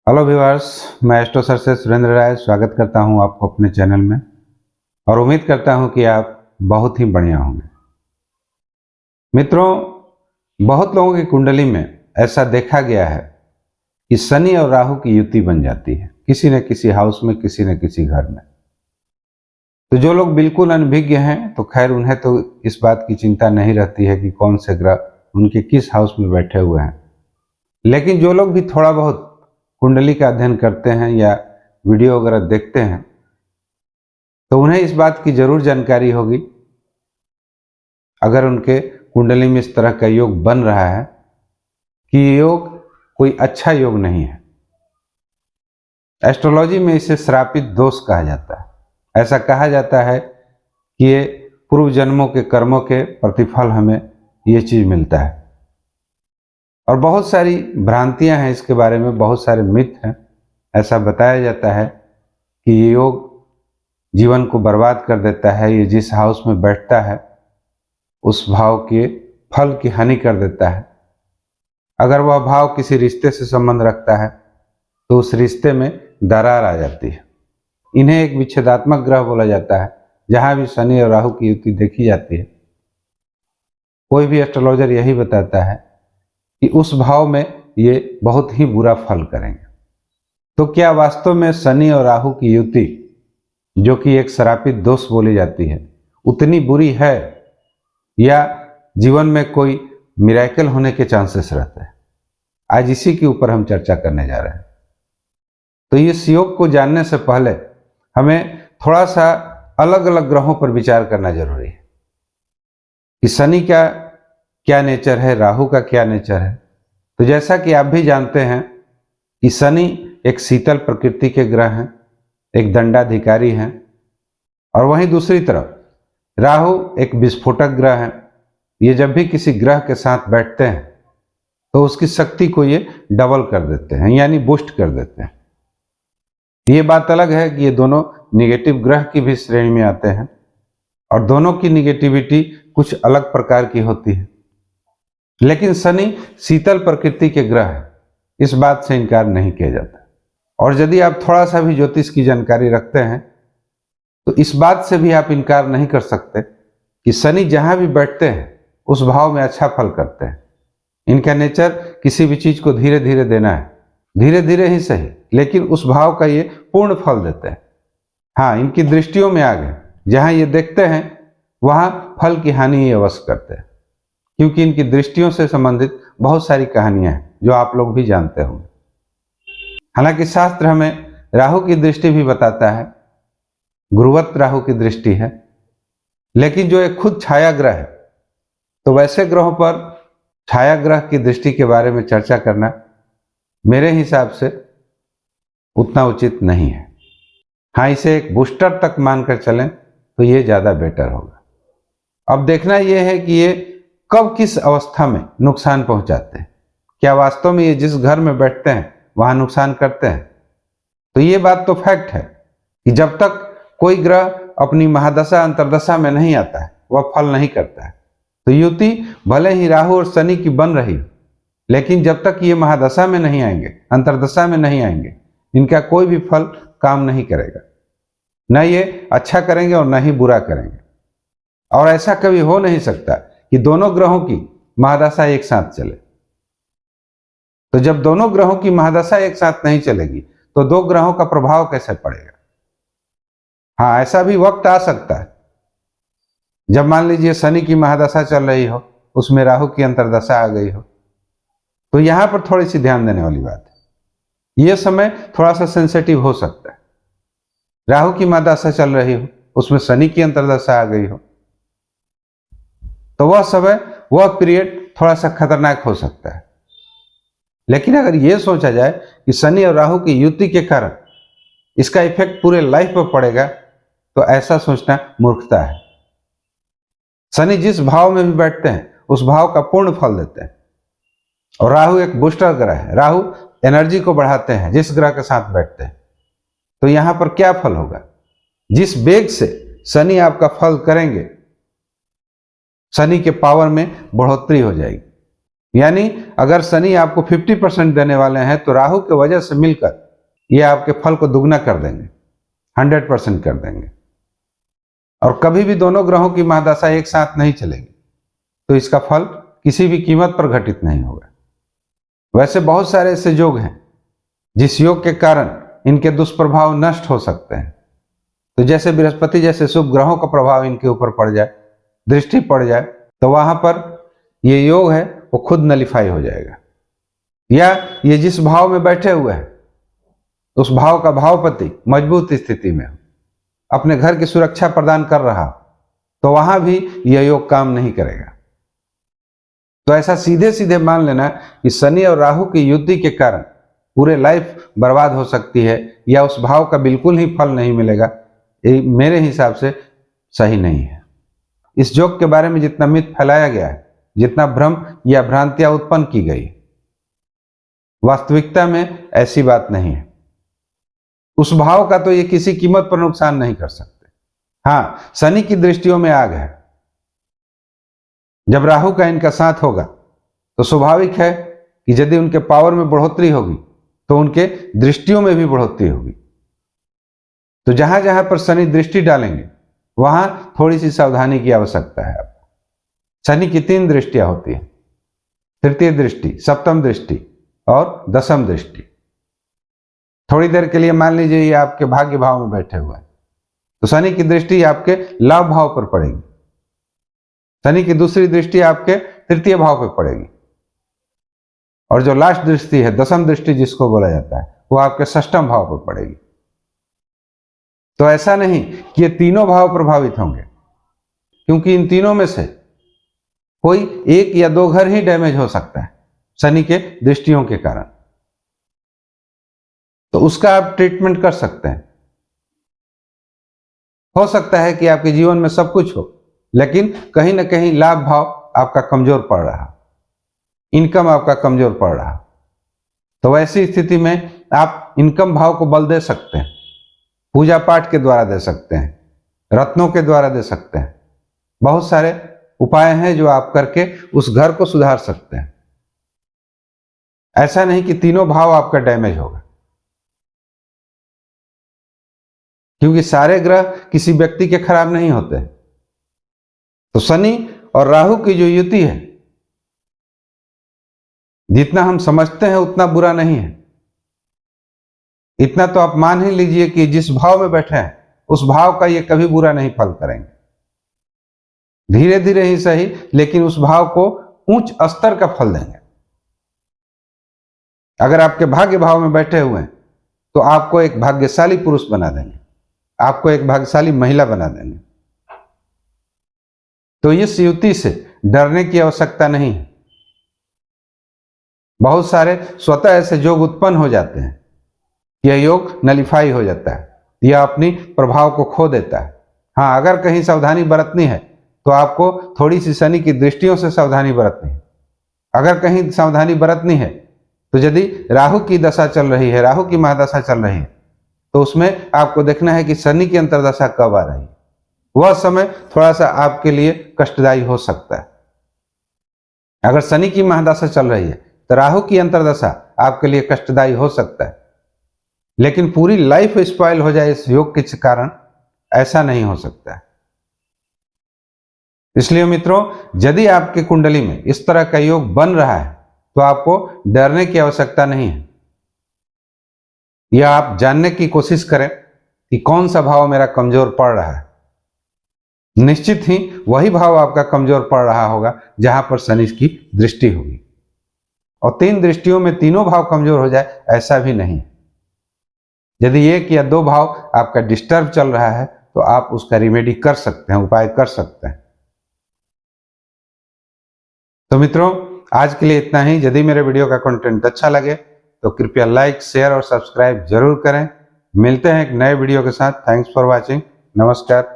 Hello viewers, मैं astro sir से सुरेंद्र राय स्वागत करता हूं आपको अपने चैनल में और उम्मीद करता हूं कि आप बहुत ही बढ़िया होंगे। मित्रों, बहुत लोगों की कुंडली में ऐसा देखा गया है कि शनि और राहु की युति बन जाती है किसी न किसी हाउस में, किसी न किसी घर में। तो जो लोग बिल्कुल अनभिज्ञ हैं तो खैर उन्हें तो इस बात की चिंता नहीं रहती है कि कौन से ग्रह उनके किस हाउस में बैठे हुए हैं। लेकिन जो लोग भी थोड़ा बहुत कुंडली का अध्ययन करते हैं या वीडियो वगैरह देखते हैं तो उन्हें इस बात की जरूर जानकारी होगी, अगर उनके कुंडली में इस तरह का योग बन रहा है, कि ये योग कोई अच्छा योग नहीं है। एस्ट्रोलॉजी में इसे श्रापित दोष कहा जाता है। ऐसा कहा जाता है कि ये पूर्व जन्मों के कर्मों के प्रतिफल हमें ये चीज मिलता है। और बहुत सारी भ्रांतियां हैं इसके बारे में, बहुत सारे मिथ हैं। ऐसा बताया जाता है कि ये योग जीवन को बर्बाद कर देता है, ये जिस हाउस में बैठता है उस भाव के फल की हानि कर देता है। अगर वह भाव किसी रिश्ते से संबंध रखता है तो उस रिश्ते में दरार आ जाती है। इन्हें एक विच्छेदात्मक ग्रह बोला जाता है। जहां भी शनि और राहु की युति देखी जाती है, कोई भी एस्ट्रोलॉजर यही बताता है कि उस भाव में ये बहुत ही बुरा फल करेंगे। तो क्या वास्तव में शनि और राहु की युति, जो कि एक श्रापित दोष बोली जाती है, उतनी बुरी है या जीवन में कोई मिरेकल होने के चांसेस रहते हैं? आज इसी के ऊपर हम चर्चा करने जा रहे हैं। तो इस योग को जानने से पहले हमें थोड़ा सा अलग अलग ग्रहों पर विचार करना जरूरी है कि शनि का क्या नेचर है, राहु का क्या नेचर है। तो जैसा कि आप भी जानते हैं कि शनि एक शीतल प्रकृति के ग्रह हैं, एक दंडाधिकारी हैं, और वहीं दूसरी तरफ राहु एक विस्फोटक ग्रह है। ये जब भी किसी ग्रह के साथ बैठते हैं तो उसकी शक्ति को ये डबल कर देते हैं, यानी बूस्ट कर देते हैं। ये बात अलग है कि ये दोनों निगेटिव ग्रह की भी श्रेणी में आते हैं और दोनों की निगेटिविटी कुछ अलग प्रकार की होती है। लेकिन शनि शीतल प्रकृति के ग्रह है, इस बात से इनकार नहीं किया जाता। और यदि आप थोड़ा सा भी ज्योतिष की जानकारी रखते हैं तो इस बात से भी आप इनकार नहीं कर सकते कि शनि जहां भी बैठते हैं उस भाव में अच्छा फल करते हैं। इनका नेचर किसी भी चीज को धीरे धीरे देना है, धीरे धीरे ही सही, लेकिन उस भाव का ये पूर्ण फल देते हैं। हाँ, इनकी दृष्टियों में आगे जहां ये देखते हैं वहां फल की हानि ही अवश्य करते हैं, क्योंकि इनकी दृष्टियों से संबंधित बहुत सारी कहानियां हैं जो आप लोग भी जानते होंगे। हालांकि शास्त्र हमें राहु की दृष्टि भी बताता है, गुरुवत राहु की दृष्टि है, लेकिन जो एक खुद छाया ग्रह है, तो वैसे ग्रहों पर छाया ग्रह की दृष्टि के बारे में चर्चा करना मेरे हिसाब से उतना उचित नहीं है। हाँ, इसे एक बूस्टर तक मानकर चलें तो ये ज्यादा बेटर होगा। अब देखना यह है कि ये कब किस अवस्था में नुकसान पहुंचाते हैं। क्या वास्तव में ये जिस घर में बैठते हैं वहां नुकसान करते हैं? तो ये बात तो फैक्ट है कि जब तक कोई ग्रह अपनी महादशा अंतरदशा में नहीं आता है वह फल नहीं करता है। तो युति भले ही राहु और शनि की बन रही, लेकिन जब तक ये महादशा में नहीं आएंगे, अंतरदशा में नहीं आएंगे, इनका कोई भी फल काम नहीं करेगा। न ये अच्छा करेंगे और न ही बुरा करेंगे। और ऐसा कभी हो नहीं सकता कि दोनों ग्रहों की महादशा एक साथ चले। तो जब दोनों ग्रहों की महादशा एक साथ नहीं चलेगी तो दो ग्रहों का प्रभाव कैसे पड़ेगा? हाँ, ऐसा भी वक्त आ सकता है जब मान लीजिए शनि की महादशा चल रही हो, उसमें राहु की अंतरदशा आ गई हो, तो यहां पर थोड़ी सी ध्यान देने वाली बात है। यह समय थोड़ा सा सेंसिटिव हो सकता है। राहु की महादशा चल रही हो, उसमें शनि की अंतरदशा आ गई हो, तो वह समय, वह पीरियड थोड़ा सा खतरनाक हो सकता है। लेकिन अगर यह सोचा जाए कि शनि और राहु की युति के कारण इसका इफेक्ट पूरे लाइफ पर पड़ेगा, तो ऐसा सोचना मूर्खता है। शनि जिस भाव में भी बैठते हैं उस भाव का पूर्ण फल देते हैं। और राहु एक बूस्टर ग्रह है, राहु एनर्जी को बढ़ाते हैं जिस ग्रह के साथ बैठते हैं। तो यहां पर क्या फल होगा? जिस वेग से शनि आपका फल करेंगे, शनि के पावर में बढ़ोतरी हो जाएगी। यानी अगर शनि आपको 50% देने वाले हैं तो राहु की वजह से मिलकर ये आपके फल को दुगना कर देंगे, 100% कर देंगे। और कभी भी दोनों ग्रहों की महादशा एक साथ नहीं चलेगी तो इसका फल किसी भी कीमत पर घटित नहीं होगा। वैसे बहुत सारे ऐसे योग हैं जिस योग के कारण इनके दुष्प्रभाव नष्ट हो सकते हैं। तो जैसे बृहस्पति जैसे शुभ ग्रहों का प्रभाव इनके ऊपर पड़ जाए, दृष्टि पड़ जाए, तो वहां पर ये योग है वो खुद नलिफाई हो जाएगा। या ये जिस भाव में बैठे हुए हैं उस भाव का भावपति मजबूत स्थिति में हो, अपने घर की सुरक्षा प्रदान कर रहा हो, तो वहां भी यह योग काम नहीं करेगा। तो ऐसा सीधे सीधे मान लेना कि शनि और राहु की युति के कारण पूरे लाइफ बर्बाद हो सकती है या उस भाव का बिल्कुल ही फल नहीं मिलेगा, ये मेरे हिसाब से सही नहीं है। इस योग के बारे में जितना मिथ फैलाया गया है, जितना भ्रम या भ्रांतियां उत्पन्न की गई, वास्तविकता में ऐसी बात नहीं है। उस भाव का तो ये किसी कीमत पर नुकसान नहीं कर सकते। हाँ, शनि की दृष्टियों में आग है। जब राहु का इनका साथ होगा तो स्वाभाविक है कि यदि उनके पावर में बढ़ोतरी होगी तो उनके दृष्टियों में भी बढ़ोतरी होगी। तो जहां जहां पर शनि दृष्टि डालेंगे वहां थोड़ी सी सावधानी की आवश्यकता है आपको। शनि की 3 दृष्टियां होती हैं, तृतीय दृष्टि, सप्तम दृष्टि और दशम दृष्टि। थोड़ी देर के लिए मान लीजिए ये आपके भाग्य भाव में बैठे हुए हैं तो शनि की दृष्टि आपके लाभ भाव पर पड़ेगी। शनि की दूसरी दृष्टि आपके तृतीय भाव पर पड़ेगी और जो लास्ट दृष्टि है, दशम दृष्टि जिसको बोला जाता है, वो आपके षष्ठम भाव पर पड़ेगी। तो ऐसा नहीं कि ये तीनों भाव प्रभावित होंगे, क्योंकि इन तीनों में से कोई 1 या 2 घर ही डैमेज हो सकता है शनि के दृष्टियों के कारण। तो उसका आप ट्रीटमेंट कर सकते हैं। हो सकता है कि आपके जीवन में सब कुछ हो लेकिन कहीं ना कहीं लाभ भाव आपका कमजोर पड़ रहा, इनकम आपका कमजोर पड़ रहा, तो वैसी स्थिति में आप इनकम भाव को बल दे सकते हैं। पूजा पाठ के द्वारा दे सकते हैं, रत्नों के द्वारा दे सकते हैं। बहुत सारे उपाय हैं जो आप करके उस घर को सुधार सकते हैं। ऐसा नहीं कि तीनों भाव आपका डैमेज होगा, क्योंकि सारे ग्रह किसी व्यक्ति के खराब नहीं होते। तो शनि और राहु की जो युति है, जितना हम समझते हैं उतना बुरा नहीं है। इतना तो आप मान ही लीजिए कि जिस भाव में बैठे हैं उस भाव का ये कभी बुरा नहीं फल करेंगे। धीरे धीरे ही सही, लेकिन उस भाव को उच्च स्तर का फल देंगे। अगर आपके भाग्य भाव में बैठे हुए हैं तो आपको एक भाग्यशाली पुरुष बना देंगे, आपको एक भाग्यशाली महिला बना देंगे। तो इस युति से डरने की आवश्यकता नहीं है। बहुत सारे स्वतः ऐसे योग उत्पन्न हो जाते हैं, यह योग नलिफाई हो जाता है, यह अपनी प्रभाव को खो देता है। हाँ, अगर कहीं सावधानी बरतनी है तो आपको थोड़ी सी शनि की दृष्टियों से सावधानी बरतनी है। अगर कहीं सावधानी बरतनी है तो यदि राहु की दशा चल रही है, राहु की महादशा चल रही है, तो उसमें आपको देखना है कि शनि की अंतर्दशा कब आ रही है। वह समय थोड़ा सा आपके लिए कष्टदायी हो सकता है। अगर शनि की महादशा चल रही है तो राहु की अंतर्दशा आपके लिए कष्टदायी हो सकता है, लेकिन पूरी लाइफ स्पॉइल हो जाए इस योग के कारण, ऐसा नहीं हो सकता है। इसलिए मित्रों, यदि आपकी कुंडली में इस तरह का योग बन रहा है तो आपको डरने की आवश्यकता नहीं है। यह आप जानने की कोशिश करें कि कौन सा भाव मेरा कमजोर पड़ रहा है। निश्चित ही वही भाव आपका कमजोर पड़ रहा होगा जहां पर शनि की दृष्टि होगी। और 3 दृष्टियों में तीनों भाव कमजोर हो जाए, ऐसा भी नहीं। यदि 1 या 2 भाव आपका डिस्टर्ब चल रहा है तो आप उसका रिमेडी कर सकते हैं, उपाय कर सकते हैं। तो मित्रों, आज के लिए इतना ही। यदि मेरे वीडियो का कंटेंट अच्छा लगे तो कृपया लाइक, शेयर और सब्सक्राइब जरूर करें। मिलते हैं एक नए वीडियो के साथ। Thanks for watching. नमस्कार।